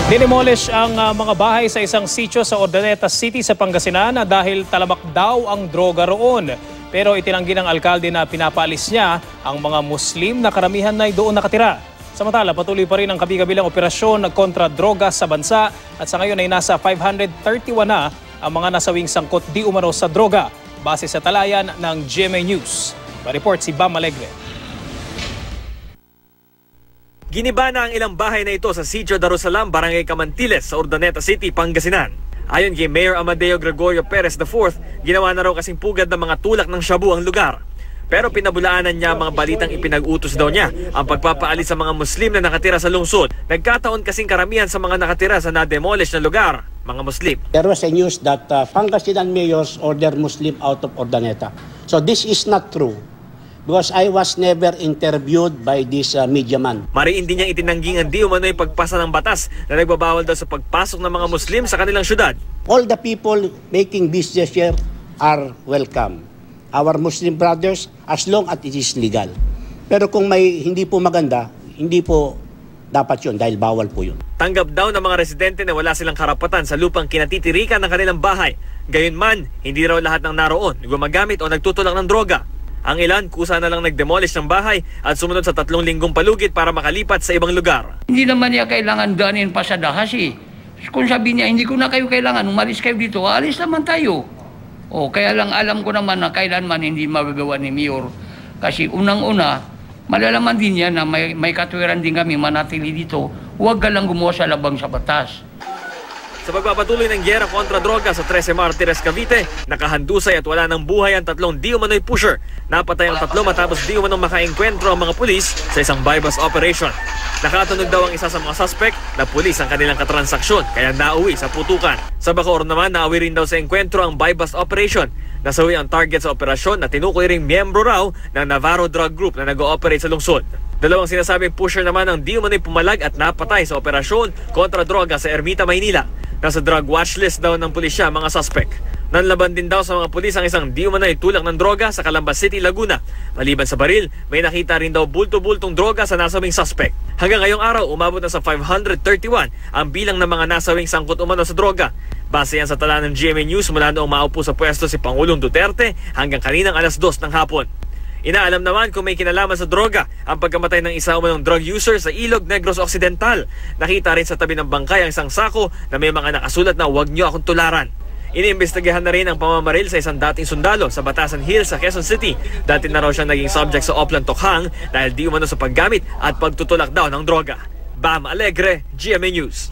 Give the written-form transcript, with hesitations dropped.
Dinimolish ang mga bahay sa isang sitio sa Urdaneta City sa Pangasinan dahil talamak daw ang droga roon. Pero itinanggi ng alkalde na pinapaalis niya ang mga Muslim na karamihan na doon nakatira. Samantala, patuloy pa rin ang kabi-kabilang operasyon kontra droga sa bansa at sa ngayon ay nasa 531 na ang mga nasawing sangkot di umano sa droga base sa talayan ng GMA News. Ma-report si Bam Alegre. Giniba na ang ilang bahay na ito sa Sitio Darussalam, Barangay Camantiles sa Urdaneta City, Pangasinan. Ayon kay Mayor Amadeo Gregorio Perez IV, ginawa na raw kasing pugad ng mga tulak ng shabu ang lugar. Pero pinabulaanan niya ang mga balitang ipinag-utos daw niya ang pagpapaalis sa mga Muslim na nakatira sa lungsod. Nagkataon kasing karamihan sa mga nakatira sa na-demolish na lugar, mga Muslim. There was a news that Pangasinan mayors ordered Muslim out of Urdaneta. So this is not true. Because I was never interviewed by this media man. Mariin din niyang itinangging ang di umano'y pagpasa ng batas na nagbabawal daw sa pagpasok ng mga Muslim sa kanilang syudad. All the people making business here are welcome. Our Muslim brothers, as long as it is legal. Pero kung may hindi po maganda, hindi po dapat yun dahil bawal po yun. Tanggap daw ng mga residente na wala silang karapatan sa lupang kinatitirikan ng kanilang bahay. Gayunman, hindi raw lahat ng naroon gumagamit o nagtutulak ng droga. Ang ilan, kusa na lang nag-demolish ng bahay at sumunod sa 3 linggong palugit para makalipat sa ibang lugar. Hindi naman niya kailangan danin pa sa dahas eh. Kung sabi niya, hindi ko na kayo kailangan, umalis kayo dito, alis naman tayo. O, kaya lang alam ko naman na kailanman hindi magagawa ni Mayor. Kasi unang-una, malalaman din niya na may katwiran din kami manatili dito. Huwag ka lang gumawa sa labang sa batas. Sa pagpapatuloy ng gyera kontra droga sa 13 Martires, Cavite, nakahandusay at wala ng buhay ang 3 di umano'y pusher. Napatay ang 3 matapos di umanong makaengkwentro ang mga pulis sa isang bypass operation. Nakatunog daw ang isa sa mga suspect na pulis ang kanilang katransaksyon kaya nauwi sa putukan. Sa Bacoor naman, nauwi rin daw sa engkwentro ang bypass operation. Nasawi ang target sa operasyon na tinukoy ring miyembro raw ng Navarro Drug Group na nag-ooperate sa lungsod. Dalawang sinasabing pusher naman ang di umano'y pumalag at napatay sa operasyon kontra droga sa Ermita, Maynila. Nasa drug watchlist daw ng pulisya mga suspect. Nanlaban din daw sa mga pulis ang isang di umano'y tulak ng droga sa Calamba City, Laguna. Maliban sa baril, may nakita rin daw bulto-bultong droga sa nasawing suspect. Hanggang ngayong araw, umabot na sa 531 ang bilang ng mga nasawing sangkot umano sa droga. Base yan sa tala ng GMA News mula noong maupo sa pwesto si Pangulong Duterte hanggang kaninang alas 2 ng hapon. Inaalam naman kung may kinalaman sa droga ang pagkamatay ng isa umanong drug user sa Ilog Negros Occidental. Nakita rin sa tabi ng bangkay ang isang sako na may mga nakasulat na "Huwag niyo akong tularan". Iniimbestigahan na rin ang pamamaril sa isang dating sundalo sa Batasan Hills sa Quezon City. Dati na raw siya naging subject sa Oplan Tokhang dahil di umano sa paggamit at pagtutulak daw ng droga. Bam Alegre, GMA News.